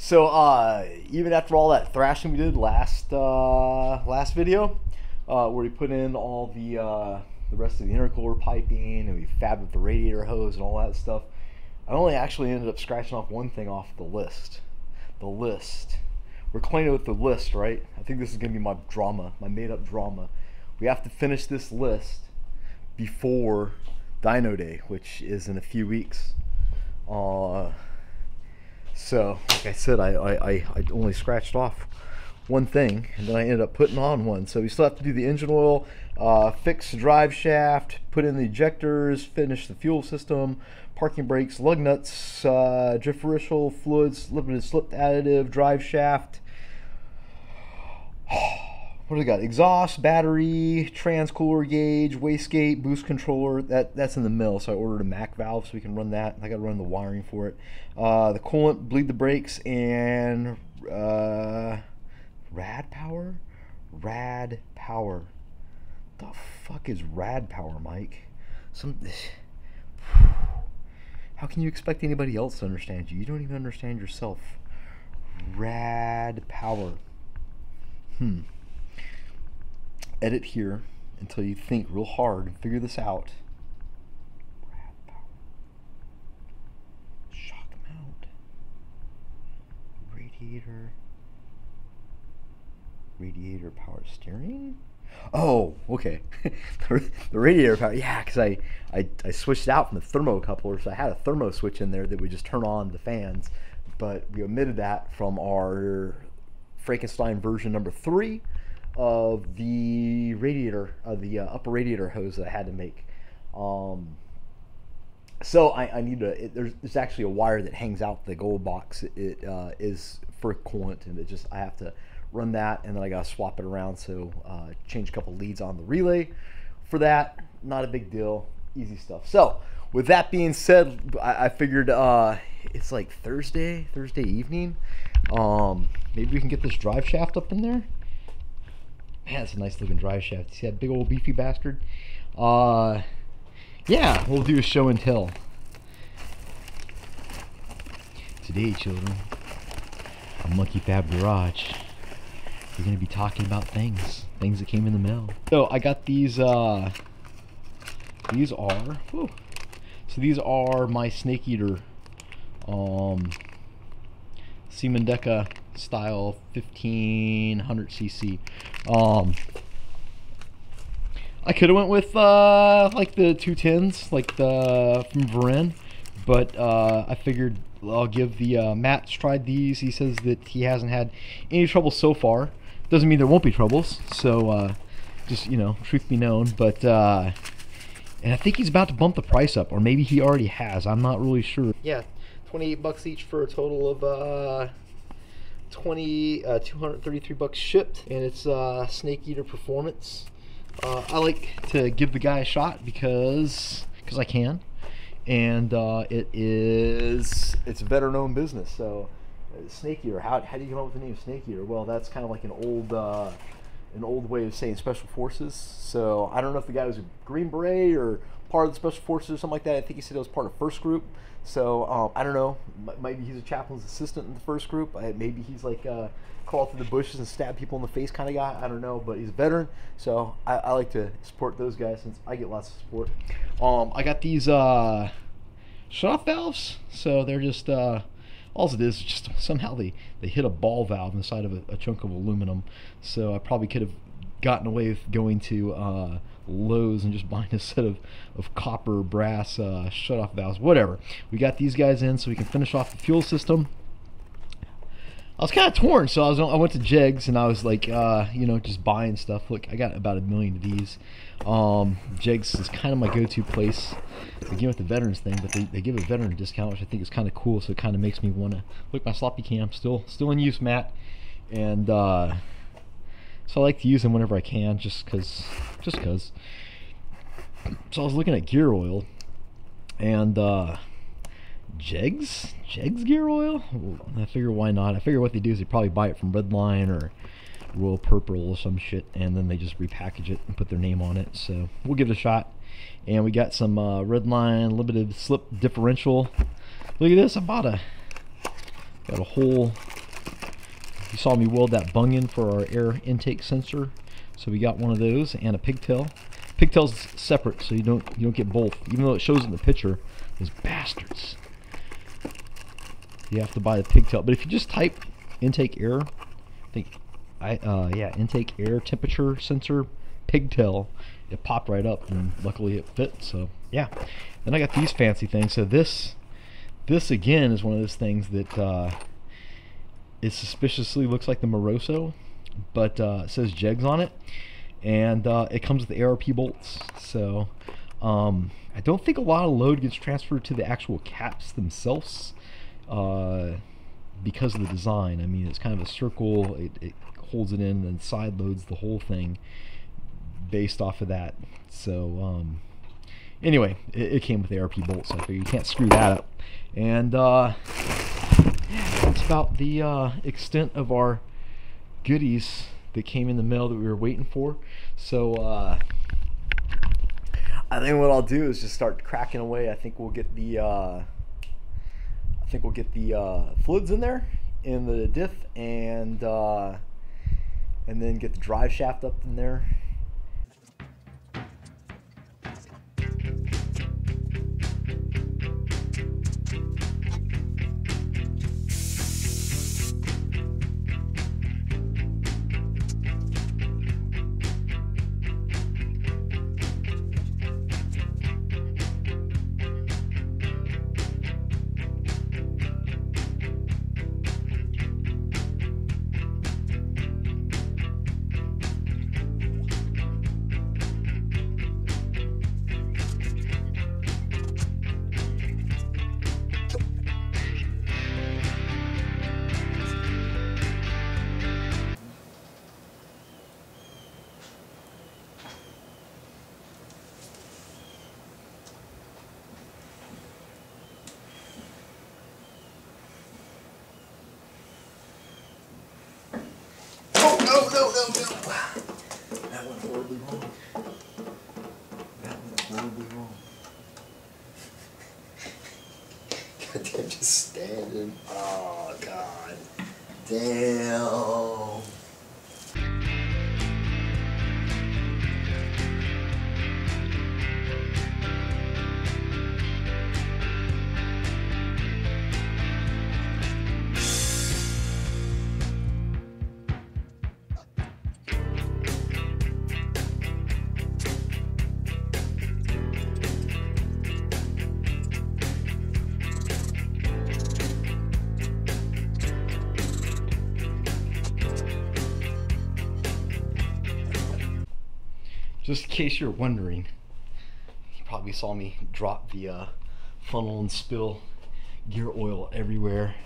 So even after all that thrashing we did last video, where we put in all the rest of the intercooler piping and we fabbed with the radiator hose and all that stuff, I only actually ended up scratching off one thing off the list. The list. We're acquainted with the list, right? I think this is gonna be my drama, my made-up drama. We have to finish this list before Dyno Day, which is in a few weeks. So, like I said, I only scratched off one thing, and then I ended up putting on one. So we still have to do the engine oil, fix the drive shaft, put in the ejectors, finish the fuel system, parking brakes, lug nuts, differential fluids, limited slip additive, drive shaft. What do we got? Exhaust, battery, trans cooler gauge, wastegate, boost controller. That's in the mill, so I ordered a Mac valve so we can run that. I got to run the wiring for it. The coolant, bleed the brakes, and rad power. Rad power. The fuck is rad power, Mike? How can you expect anybody else to understand you? You don't even understand yourself. Rad power. Edit here until you think real hard and figure this out. Rad power. Shock mount. Radiator power steering. Oh, okay. The radiator power. Yeah, because I switched out from the thermocoupler, so I had a thermo switch in there that would just turn on the fans, but we omitted that from our Frankenstein version number 3 of the radiator, the upper radiator hose that I had to make. So I need to. There's actually a wire that hangs out the gold box. It is for coolant, and I have to run that, and then I gotta swap it around. So change a couple leads on the relay for that. Not a big deal, easy stuff. So with that being said, I figured it's like Thursday evening. Maybe we can get this drive shaft up in there. Man, that's a nice looking drive shaft. See that big old beefy bastard? Yeah, we'll do a show and tell. Today, children, on Monkey Fab Garage, we're going to be talking about things that came in the mail. So I got these are my Snake Eater Siemens style 1500cc. I could have went with like the 210s, like the from Varin, but I figured I'll give the Matt's tried these. He says that he hasn't had any trouble so far. Doesn't mean there won't be troubles. So just, you know, truth be known. But and I think he's about to bump the price up, or maybe he already has. I'm not really sure. Yeah, 28 bucks each for a total of 233 bucks shipped, and it's Snake Eater Performance. I like to give the guy a shot because I can, and it's a veteran-owned business. So Snake Eater, how do you come up with the name Snake Eater? Well, that's kind of like an old way of saying Special Forces. So I don't know if the guy was a Green Beret or part of the Special Forces or something like that. I think he said it was part of First Group. So I don't know. Maybe he's a chaplain's assistant in the First Group. Maybe he's like crawl through the bushes and stab people in the face kind of guy. I don't know, but he's a veteran, so I like to support those guys since I get lots of support. I got these shut-off valves, so they're just all it is just somehow they hit a ball valve inside of a chunk of aluminum. So I probably could have gotten away with going to Lowe's and just buying a set of copper brass shut-off valves. Whatever. We got these guys in so we can finish off the fuel system. I was kind of torn, so I went to Jegs and I was like, you know, just buying stuff. Look, I got about 1 million of these. Jegs is kind of my go-to place. Again with the veterans thing, but they give a veteran discount, which I think is kind of cool. So it kind of makes me want to look. My sloppy cam still in use, Matt, and so I like to use them whenever I can, just cause. So I was looking at gear oil, and Jegs gear oil. I figure why not. I figure what they do is they probably buy it from Redline or Royal Purple or some shit, and then they just repackage it and put their name on it. So we'll give it a shot. And we got some Redline limited slip differential. Look at this. I got a whole You saw me weld that bung in for our air intake sensor, so we got one of those and a pigtail. Pigtail's separate, so you don't get both. Even though it shows in the picture, those bastards. You have to buy the pigtail. But if you just type intake air, intake air temperature sensor pigtail, it popped right up, and luckily it fit. So yeah. Then I got these fancy things. So this again is one of those things that it suspiciously looks like the Moroso, but it says Jegs on it, and it comes with the ARP bolts. So I don't think a lot of load gets transferred to the actual caps themselves because of the design. I mean, it's kind of a circle, it holds it in and then side loads the whole thing based off of that. So anyway, it came with ARP bolts, so you can't screw that up. And that's about the extent of our goodies that came in the mail that we were waiting for. So I think what I'll do is just start cracking away. I think we'll get the fluids in there in the diff, and then get the drive shaft up in there. No. That went horribly wrong. Goddamn, just standing. Oh, God. Damn. Just in case you're wondering, you probably saw me drop the funnel and spill gear oil everywhere.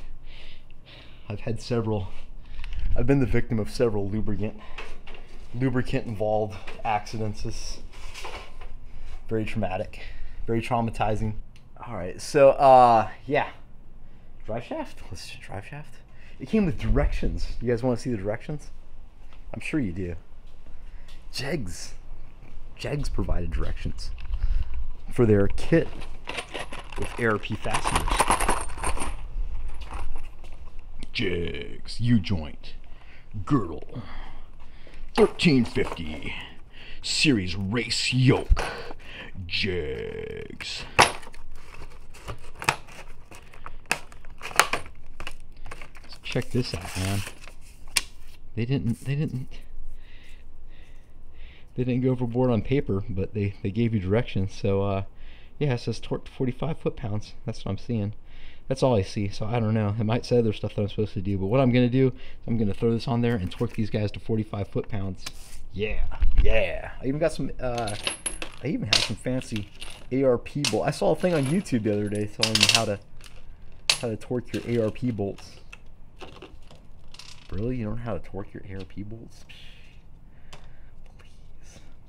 I've been the victim of several lubricant involved accidents. It's very traumatic, very traumatizing. All right, so yeah, Driveshaft. Let's do Driveshaft. It came with directions. You guys want to see the directions? I'm sure you do. Jegs provided directions for their kit with ARP fasteners. Jegs, U-joint, girdle, 1350, series race yoke, Jegs. Let's check this out, man. They didn't go overboard on paper, but they gave you directions. So yeah, it says torque to 45 foot-pounds. That's what I'm seeing. That's all I see, so I don't know. It might say other stuff that I'm supposed to do, but what I'm going to do is I'm going to throw this on there and torque these guys to 45 foot-pounds. Yeah. I even got some I even have some fancy ARP bolt. I saw a thing on YouTube the other day telling you how to torque your ARP bolts. Really? You don't know how to torque your ARP bolts?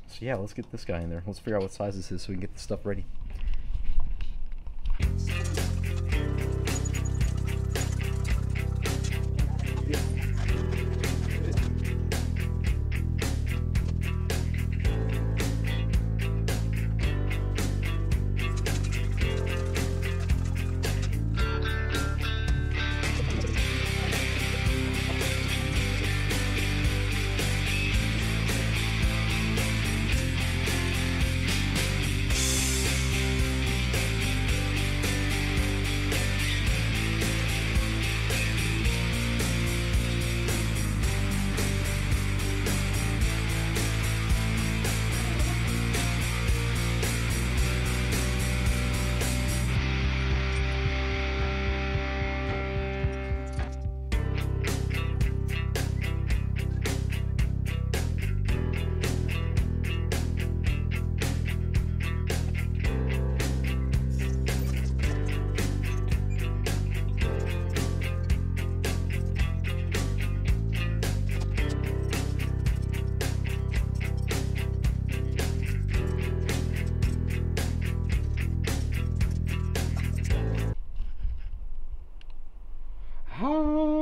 So yeah, let's get this guy in there. Let's figure out what size this is so we can get this stuff ready.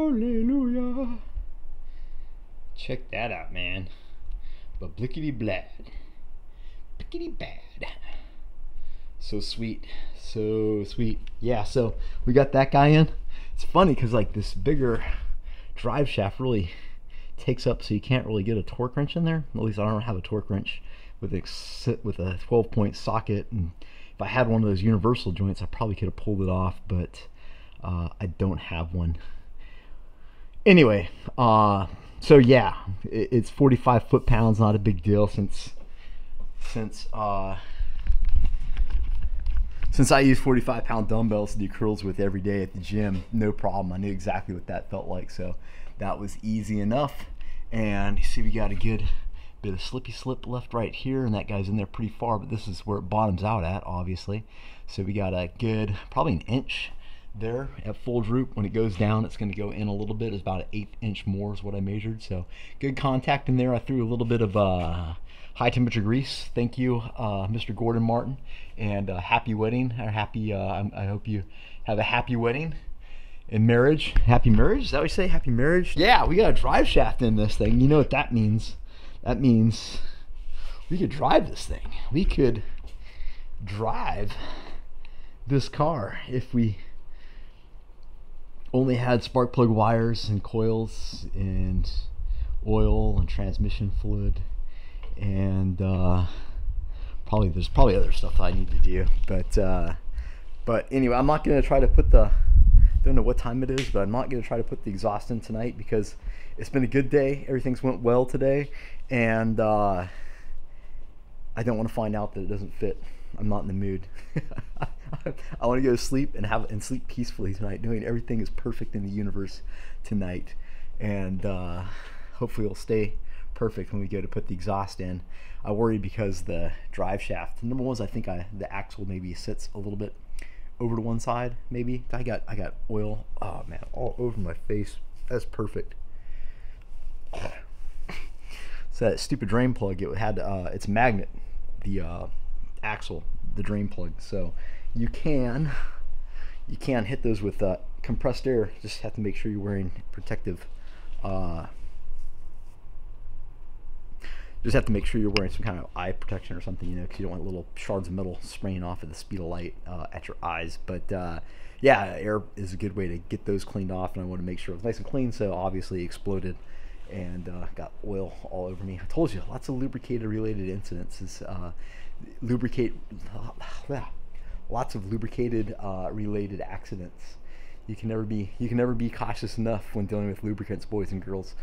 Hallelujah. Check that out, man. But blickety blad. Blickety bad. So sweet. So sweet. Yeah, so we got that guy in. It's funny because like this bigger drive shaft really takes up, so you can't really get a torque wrench in there. At least I don't have a torque wrench with a 12-point socket, and if I had one of those universal joints I probably could have pulled it off, but I don't have one. Anyway, so yeah, it's 45 foot-pounds, not a big deal since I use 45-pound dumbbells to do curls with every day at the gym. No problem. I knew exactly what that felt like, so that was easy enough. And you see we got a good bit of slippy slip left right here, and that guy's in there pretty far, but this is where it bottoms out at, obviously. So we got a good, probably an inch there at full droop. When it goes down, it's going to go in a little bit. It's about an 1/8 inch more is what I measured. So good contact in there. I threw a little bit of high temperature grease. Thank you, Mr. Gordon Martin, and happy wedding, or happy, I hope you have a happy wedding and marriage. Happy marriage, is that what you say? Happy marriage? Yeah, we got a drive shaft in this thing. You know what that means? That means we could drive this thing. We could drive this car if we only had spark plug wires and coils and oil and transmission fluid, and there's probably other stuff that I need to do, but anyway, I'm not going to try to put the, don't know what time it is, but I'm not going to try to put the exhaust in tonight because it's been a good day. Everything's went well today, and I don't want to find out that it doesn't fit. I'm not in the mood. I want to go to sleep and sleep peacefully tonight, knowing everything is perfect in the universe tonight, and hopefully it'll stay perfect when we go to put the exhaust in. I worry because the drive shaft, number one is I think the axle maybe sits a little bit over to one side. Maybe I got oil, oh man, all over my face. That's perfect. So that stupid drain plug, it had its magnet, the axle, the drain plug, so you can hit those with compressed air. Just have to make sure you're wearing protective just have to make sure you're wearing some kind of eye protection or something, you know, because you don't want little shards of metal spraying off at the speed of light at your eyes. But yeah, air is a good way to get those cleaned off, and I want to make sure it's nice and clean. So obviously exploded and got oil all over me. I told you, lots of lubricated related incidences. Lots of lubricated related accidents. You can never be cautious enough when dealing with lubricants, boys and girls.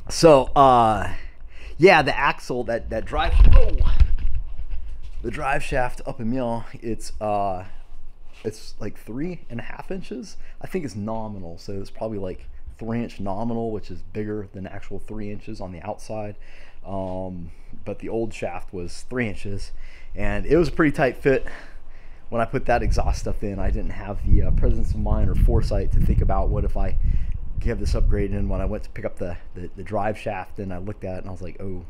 So yeah, the axle, the drive shaft up in Mill, it's like 3.5 inches. I think it's nominal, so it's probably like 3-inch nominal, which is bigger than the actual 3 inches on the outside. But the old shaft was 3 inches, and it was a pretty tight fit. When I put that exhaust stuff in, I didn't have the presence of mind or foresight to think about what if I have this upgrade. And when I went to pick up the drive shaft, and I looked at it and I was like, oh,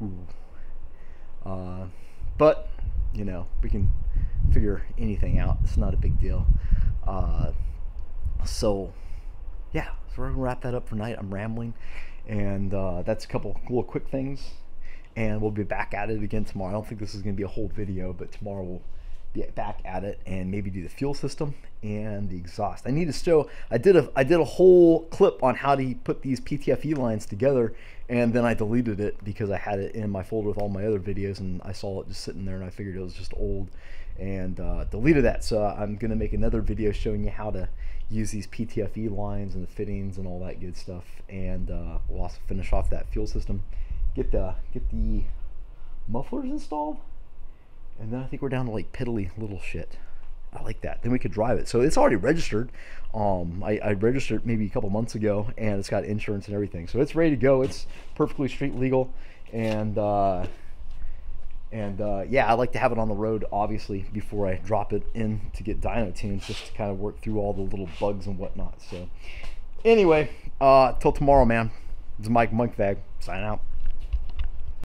ooh. But you know, we can figure anything out. It's not a big deal. So yeah, so we're gonna wrap that up for tonight. I'm rambling, and that's a couple little quick things, and we'll be back at it again tomorrow. I don't think this is gonna be a whole video, but tomorrow we'll be back at it and maybe do the fuel system and the exhaust. I need to show, I did a whole clip on how to put these PTFE lines together, and then I deleted it because I had it in my folder with all my other videos, and I saw it just sitting there and I figured it was just old, and deleted that. So I'm gonna make another video showing you how to use these PTFE lines and the fittings and all that good stuff, and we'll also finish off that fuel system, get the mufflers installed, and then I think we're down to like piddly little shit. I like that. Then we could drive it. So it's already registered. I registered maybe a couple months ago, and it's got insurance and everything. So it's ready to go. It's perfectly street legal, and yeah, I like to have it on the road, obviously, before I drop it in to get dyno tunes, just to kind of work through all the little bugs and whatnot. So anyway, till tomorrow, man. This is Mike Monkvag, signing out.